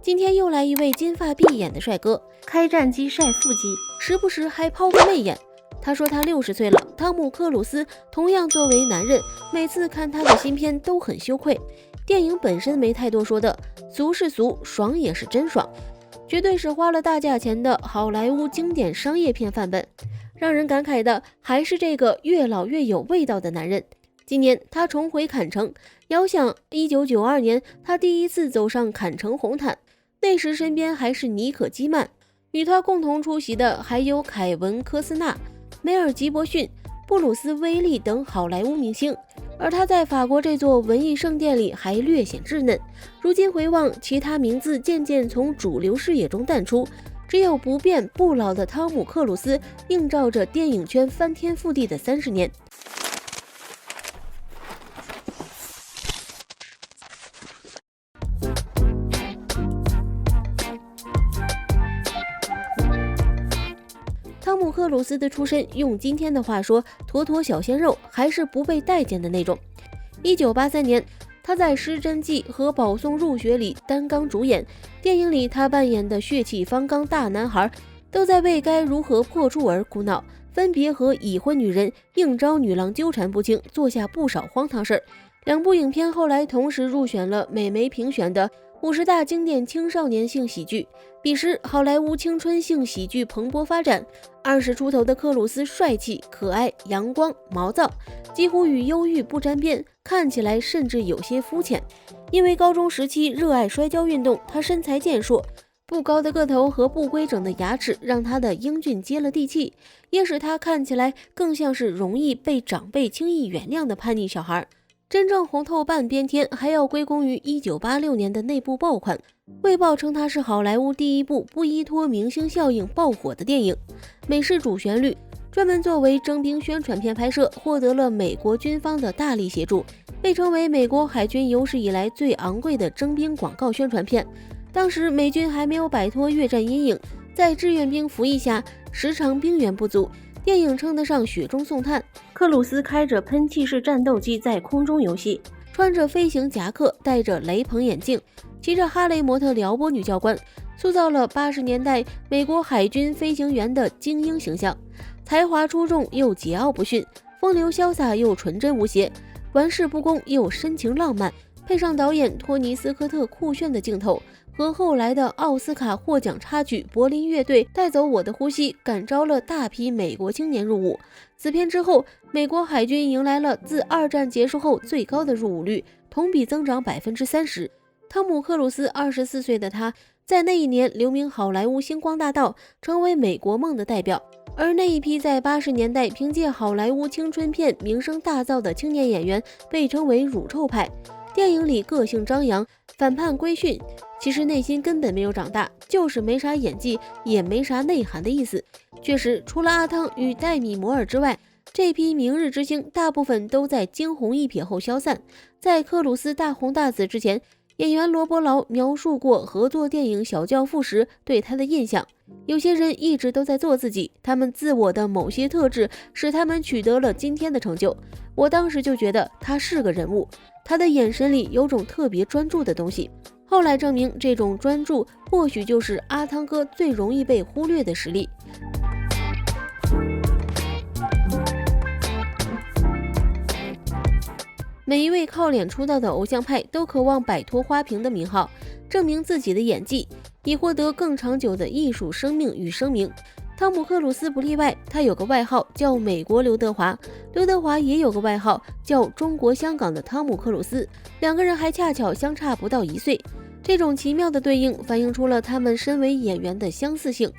今天又来一位金发碧眼的帅哥，开战机晒腹肌，时不时还抛个媚眼。他说他60岁了，汤姆·克鲁斯同样作为男人，每次看他的新片都很羞愧。电影本身没太多说的，俗是俗，爽也是真爽，绝对是花了大价钱的好莱坞经典商业片范本。让人感慨的还是这个越老越有味道的男人。今年他重回坎城，遥想1992年他第一次走上坎城红毯，那时身边还是妮可基曼，与他共同出席的还有凯文·科斯纳、梅尔·吉伯逊、布鲁斯·威利等好莱坞明星，而他在法国这座文艺圣殿里还略显稚嫩。如今回望，其他名字渐渐从主流视野中淡出，只有不变不老的汤姆·克鲁斯映照着电影圈翻天覆地的30年。汤姆·克鲁斯的出身，用今天的话说，妥妥小鲜肉，还是不被待见的那种。1983年，他在《失真记》和《保送入学》里担纲主演，电影里他扮演的血气方刚大男孩，都在为该如何破处而苦恼，分别和已婚女人应招女郎纠缠不清，做下不少荒唐事儿。两部影片后来同时入选了美媒评选的50大经典青少年性喜剧。彼时好莱坞青春性喜剧蓬勃发展，20出头的克鲁斯帅气、可爱、阳光、毛躁，几乎与忧郁不沾边，看起来甚至有些肤浅。因为高中时期热爱摔跤运动，他身材健硕，不高的个头和不规整的牙齿让他的英俊接了地气，也使他看起来更像是容易被长辈轻易原谅的叛逆小孩。真正红透半边天，还要归功于1986年的那部爆款。卫报称它是好莱坞第一部不依托明星效应爆火的电影，美式主旋律，专门作为征兵宣传片拍摄，获得了美国军方的大力协助，被称为美国海军有史以来最昂贵的征兵广告宣传片。当时美军还没有摆脱越战阴影，在志愿兵服役下，时常兵源不足，电影称得上雪中送炭。克鲁斯开着喷气式战斗机在空中游戏，穿着飞行夹克，戴着雷朋眼镜，骑着哈雷摩托撩拨女教官，塑造了80年代美国海军飞行员的精英形象。才华出众又桀骜不驯，风流潇洒又纯真无邪，玩世不恭又深情浪漫，配上导演托尼·斯科特酷炫的镜头和后来的奥斯卡获奖插曲柏林乐队带走我的呼吸，感召了大批美国青年入伍。此片之后，美国海军迎来了自2战结束后最高的入伍率，同比增长30%。汤姆·克鲁斯24岁的他，在那一年留名好莱坞星光大道，成为美国梦的代表。而那一批在80年代凭借好莱坞青春片名声大噪的青年演员，被称为乳臭派。电影里个性张扬，反叛规训，其实内心根本没有长大，就是没啥演技，也没啥内涵的意思。确实，除了阿汤与戴米摩尔之外，这批明日之星大部分都在惊鸿一瞥后消散。在克鲁斯大红大紫之前，演员罗伯劳描述过合作电影《小教父》时对他的印象：有些人一直都在做自己，他们自我的某些特质使他们取得了今天的成就。我当时就觉得他是个人物，他的眼神里有种特别专注的东西。后来证明，这种专注或许就是阿汤哥最容易被忽略的实力。每一位靠脸出道的偶像派都渴望摆脱花瓶的名号，证明自己的演技，以获得更长久的艺术生命与声名。汤姆·克鲁斯不例外，他有个外号叫美国刘德华，刘德华也有个外号叫中国香港的汤姆·克鲁斯，两个人还恰巧相差不到1岁。这种奇妙的对应反映出了他们身为演员的相似性，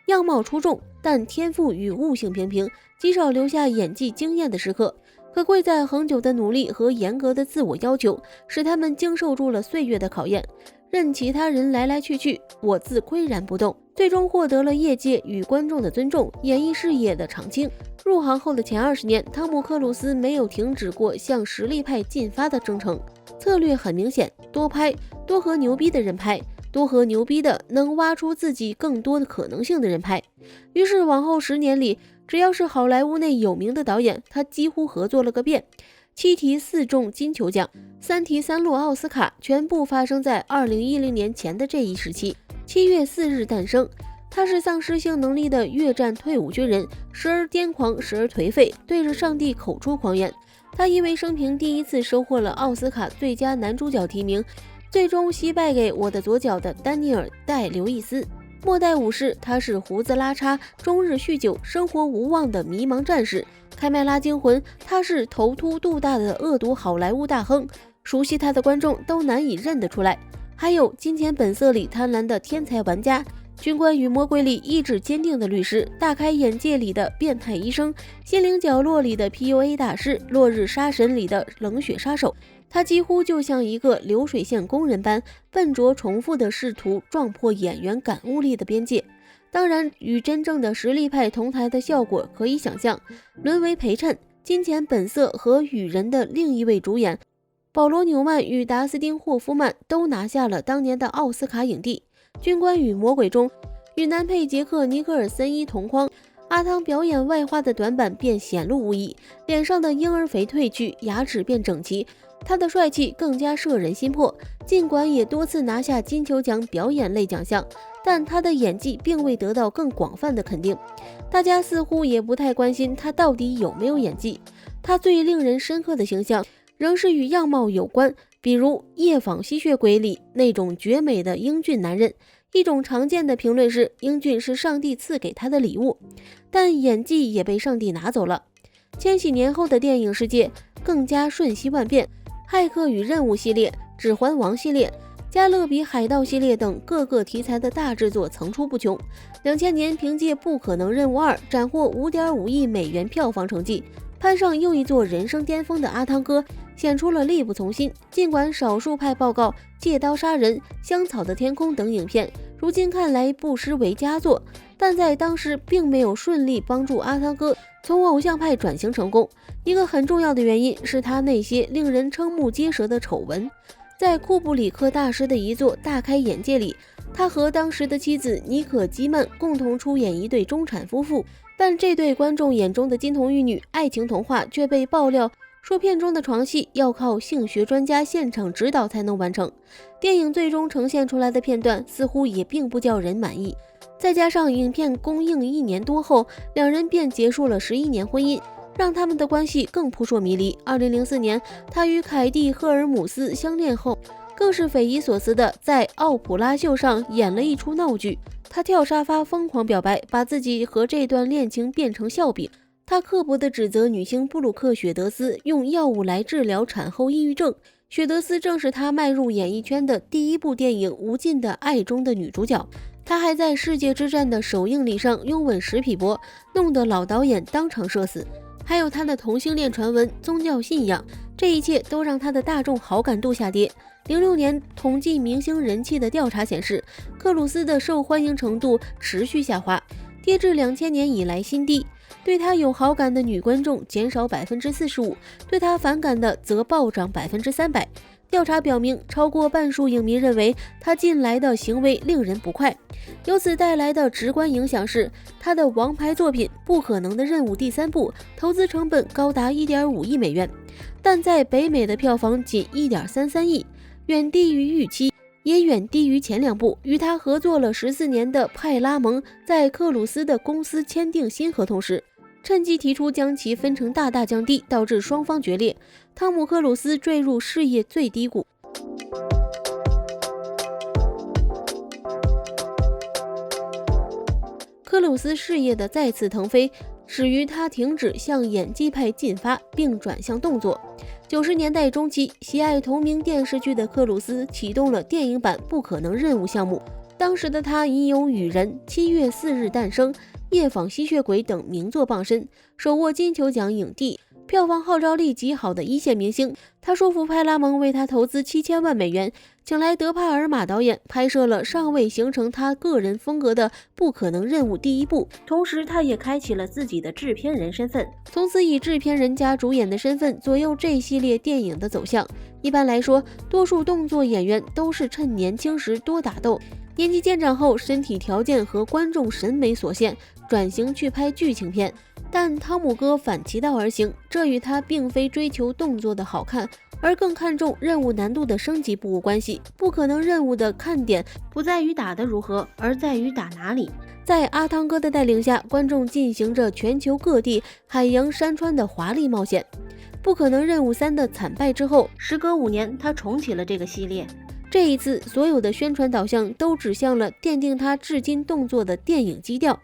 样貌出众，但天赋与悟性平平，极少留下演技惊艳的时刻。可贵在恒久的努力和严格的自我要求，使他们经受住了岁月的考验。任其他人来来去去，我自岿然不动，最终获得了业界与观众的尊重，演艺事业的长青。入行后的前20年，汤姆·克鲁斯没有停止过向实力派进发的征程，策略很明显，多拍，多和牛逼的人拍，多和牛逼的能挖出自己更多的可能性的人拍。于是往后10年里，只要是好莱坞内有名的导演，他几乎合作了个遍。7题4中金球奖，3题3落奥斯卡，全部发生在2010年前的这一时期。7月4日诞生，他是丧失性能力的越战退伍军人，时而癫狂，时而颓废，对着上帝口出狂言。他因为生平第一次收获了奥斯卡最佳男主角提名，最终惜败给我的左脚的丹尼尔·戴刘易斯。末代武士，他是胡子拉碴、终日酗酒、生活无望的迷茫战士。开麦拉惊魂，他是头秃肚大的恶毒好莱坞大亨，熟悉他的观众都难以认得出来。还有《金钱本色》里贪婪的天才玩家，《军官与魔鬼》里意志坚定的律师，大开眼界里的变态医生，心灵角落里的 PUA 大师，落日杀神里的冷血杀手。他几乎就像一个流水线工人般笨拙重复地试图撞破演员感悟力的边界。当然，与真正的实力派同台的效果可以想象。沦为陪衬，《金钱本色》和《雨人》的另一位主演保罗·纽曼与达斯汀·霍夫曼都拿下了当年的奥斯卡影帝。《军官与魔鬼》中，与男配杰克·尼克尔森一同框，阿汤表演外花的短板便显露无遗，脸上的婴儿肥褪去，牙齿变整齐，他的帅气更加摄人心魄。尽管也多次拿下金球奖表演类奖项，但他的演技并未得到更广泛的肯定，大家似乎也不太关心他到底有没有演技。他最令人深刻的形象仍是与样貌有关，比如《夜访吸血鬼》里那种绝美的英俊男人。一种常见的评论是，英俊是上帝赐给他的礼物，但演技也被上帝拿走了。千禧年后的电影世界更加瞬息万变，骇客与任务系列、指环王系列、加勒比海盗系列等各个题材的大制作层出不穷。2000年凭借《不可能任务2》斩获5.5亿美元票房成绩，攀上又一座人生巅峰的阿汤哥显出了力不从心。尽管少数派报告《借刀杀人》、《香草的天空》等影片如今看来不失为佳作，但在当时并没有顺利帮助阿汤哥从偶像派转型成功。一个很重要的原因是他那些令人瞠目结舌的丑闻。在库布里克大师的一作《大开眼界》里，他和当时的妻子妮可基曼共同出演一对中产夫妇，但这对观众眼中的金童玉女爱情童话却被爆料说片中的床戏要靠性学专家现场指导才能完成。电影最终呈现出来的片段似乎也并不叫人满意，再加上影片公映1年多后，两人便结束了11年婚姻，让他们的关系更扑朔迷离。2004年，他与凯蒂·赫尔姆斯相恋后，更是匪夷所思的在奥普拉秀上演了一出闹剧。他跳沙发疯狂表白，把自己和这段恋情变成笑柄。他刻薄地指责女星布鲁克·雪德斯用药物来治疗产后抑郁症。雪德斯正是他迈入演艺圈的第一部电影《无尽的爱》中的女主角。他还在世界之战的首映礼上拥吻史匹柏，弄得老导演当场社死。还有他的同性恋传闻、宗教信仰，这一切都让他的大众好感度下跌。06年统计明星人气的调查显示，克鲁斯的受欢迎程度持续下滑，跌至2000年以来新低。对他有好感的女观众减少45%，对他反感的则暴涨300%。调查表明，超过半数影迷认为他近来的行为令人不快。由此带来的直观影响是，他的王牌作品《不可能的任务》第3部投资成本高达1.5亿美元，但在北美的票房仅1.33亿，远低于预期，也远低于前2部。与他合作了14年的派拉蒙在克鲁斯的公司签订新合同时，趁机提出将其分成大降低，导致双方决裂。汤姆·克鲁斯坠入事业最低谷。克鲁斯事业的再次腾飞，始于他停止向演技派进发，并转向动作。90年代中期，喜爱同名电视剧的克鲁斯启动了电影版《不可能任务》项目。当时的他已有《雨人》、7月4日诞生、夜访吸血鬼等名作傍身，手握金球奖影帝，票房号召力极好的一线明星。他说服派拉蒙为他投资7000万美元，请来德帕尔玛导演拍摄了尚未形成他个人风格的《不可能任务》第1部，同时他也开启了自己的制片人身份，从此以制片人加主演的身份左右这系列电影的走向。一般来说，多数动作演员都是趁年轻时多打斗，年纪渐长后身体条件和观众审美所限，转型去拍剧情片。但汤姆哥反其道而行，这与他并非追求动作的好看，而更看重任务难度的升级不无关系。不可能任务的看点不在于打得如何，而在于打哪里。在阿汤哥的带领下，观众进行着全球各地海洋山川的华丽冒险。不可能任务3的惨败之后，时隔5年，他重启了这个系列。这一次，所有的宣传导向都指向了奠定他至今动作的电影基调，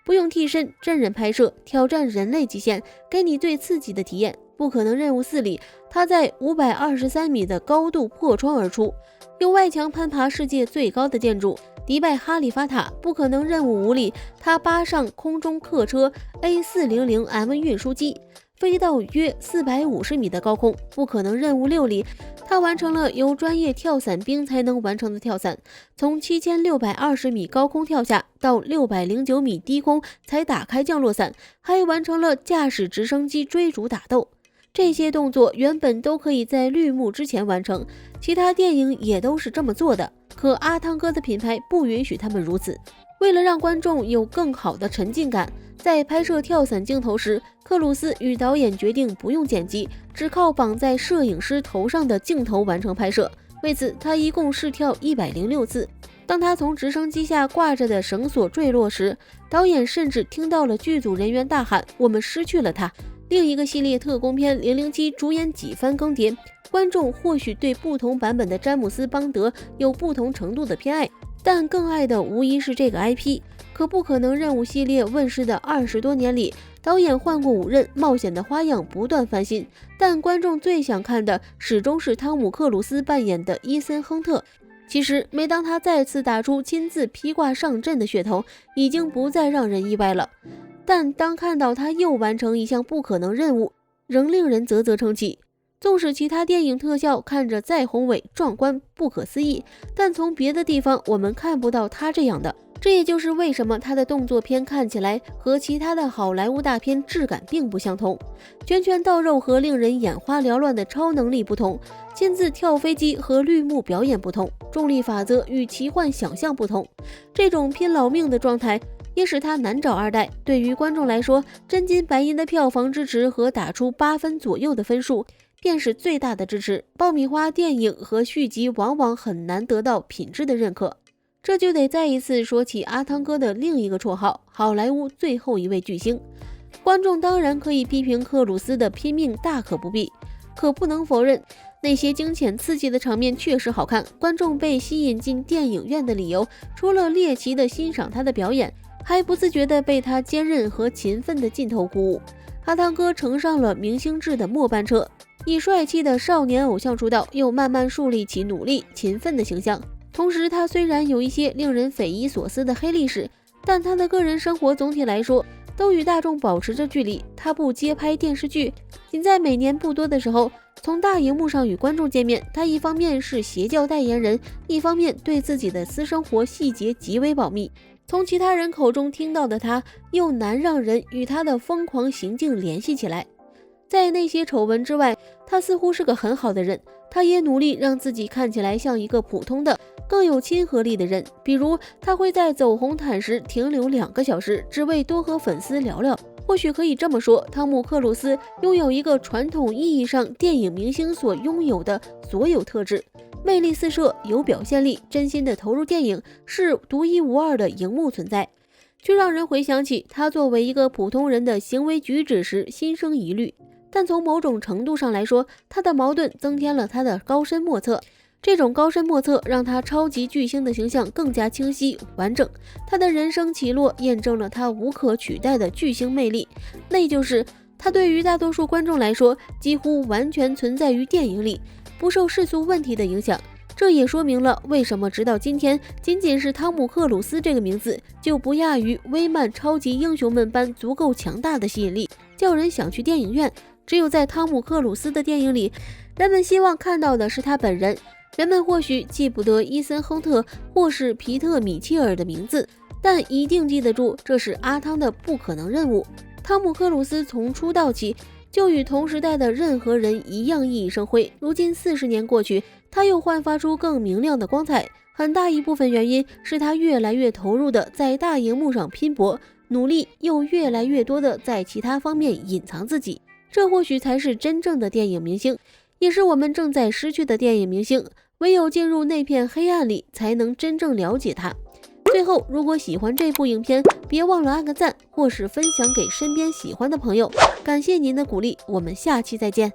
不用替身，真人拍摄，挑战人类极限，给你最刺激的体验。不可能任务4里，他在523米的高度破窗而出，用外墙攀爬世界最高的建筑，迪拜哈利法塔。不可能任务5里，他扒上空中客车 A400M 运输机，飞到约450米的高空。不可能任务6里，他完成了由专业跳伞兵才能完成的跳伞，从7620米高空跳下到609米低空才打开降落伞，还完成了驾驶直升机追逐打斗。这些动作原本都可以在绿幕之前完成，其他电影也都是这么做的，可阿汤哥的品牌不允许他们如此。为了让观众有更好的沉浸感，在拍摄跳伞镜头时，克鲁斯与导演决定不用剪辑，只靠绑在摄影师头上的镜头完成拍摄。为此，他一共试跳106次。当他从直升机下挂着的绳索坠落时，导演甚至听到了剧组人员大喊：“我们失去了他。”另一个系列特工片007主演几番更迭，观众或许对不同版本的詹姆斯·邦德有不同程度的偏爱，但更爱的无疑是这个 IP。可不可能任务系列问世的20多年里，导演换过5任，冒险的花样不断翻新，但观众最想看的始终是汤姆·克鲁斯扮演的伊森·亨特。其实每当他再次打出亲自披挂上阵的噱头，已经不再让人意外了。但当看到他又完成一项不可能任务，仍令人啧啧称奇。纵使其他电影特效看着再宏伟、壮观、不可思议，但从别的地方我们看不到他这样的。这也就是为什么他的动作片看起来和其他的好莱坞大片质感并不相同。拳拳到肉和令人眼花缭乱的超能力不同，亲自跳飞机和绿幕表演不同，重力法则与奇幻想象不同。这种拼老命的状态也使他难找二代。对于观众来说，真金白银的票房支持和打出8分左右的分数便是最大的支持。爆米花电影和续集往往很难得到品质的认可，这就得再一次说起阿汤哥的另一个绰号——好莱坞最后一位巨星。观众当然可以批评克鲁斯的拼命，大可不必，可不能否认那些惊险刺激的场面确实好看。观众被吸引进电影院的理由，除了猎奇的欣赏他的表演，还不自觉地被他坚韧和勤奋的劲头鼓舞。阿汤哥乘上了明星制的末班车，以帅气的少年偶像出道，又慢慢树立起努力勤奋的形象。同时，他虽然有一些令人匪夷所思的黑历史，但他的个人生活总体来说都与大众保持着距离。他不接拍电视剧，仅在每年不多的时候从大荧幕上与观众见面。他一方面是邪教代言人，一方面对自己的私生活细节极为保密。从其他人口中听到的他，又难让人与他的疯狂行径联系起来。在那些丑闻之外，他似乎是个很好的人。他也努力让自己看起来像一个普通的、更有亲和力的人。比如，他会在走红毯时停留2个小时，只为多和粉丝聊聊。或许可以这么说，汤姆·克鲁斯拥有一个传统意义上电影明星所拥有的所有特质：魅力四射，有表现力，真心的投入电影，是独一无二的荧幕存在，却让人回想起他作为一个普通人的行为举止时心生疑虑。但从某种程度上来说，他的矛盾增添了他的高深莫测。这种高深莫测让他超级巨星的形象更加清晰完整。他的人生起落验证了他无可取代的巨星魅力，那就是他对于大多数观众来说几乎完全存在于电影里，不受世俗问题的影响。这也说明了为什么直到今天，仅仅是汤姆·克鲁斯这个名字就不亚于威曼超级英雄们般足够强大的吸引力，叫人想去电影院。只有在汤姆·克鲁斯的电影里，人们希望看到的是他本人。人们或许记不得伊森·亨特或是皮特·米切尔的名字，但一定记得住这是阿汤的不可能任务。汤姆·克鲁斯从出道起就与同时代的任何人一样熠熠生辉。如今40年过去，他又焕发出更明亮的光彩。很大一部分原因是他越来越投入的在大荧幕上拼搏，努力又越来越多的在其他方面隐藏自己。这或许才是真正的电影明星，也是我们正在失去的电影明星。唯有进入那片黑暗里，才能真正了解他。最后，如果喜欢这部影片，别忘了按个赞，或是分享给身边喜欢的朋友。感谢您的鼓励，我们下期再见。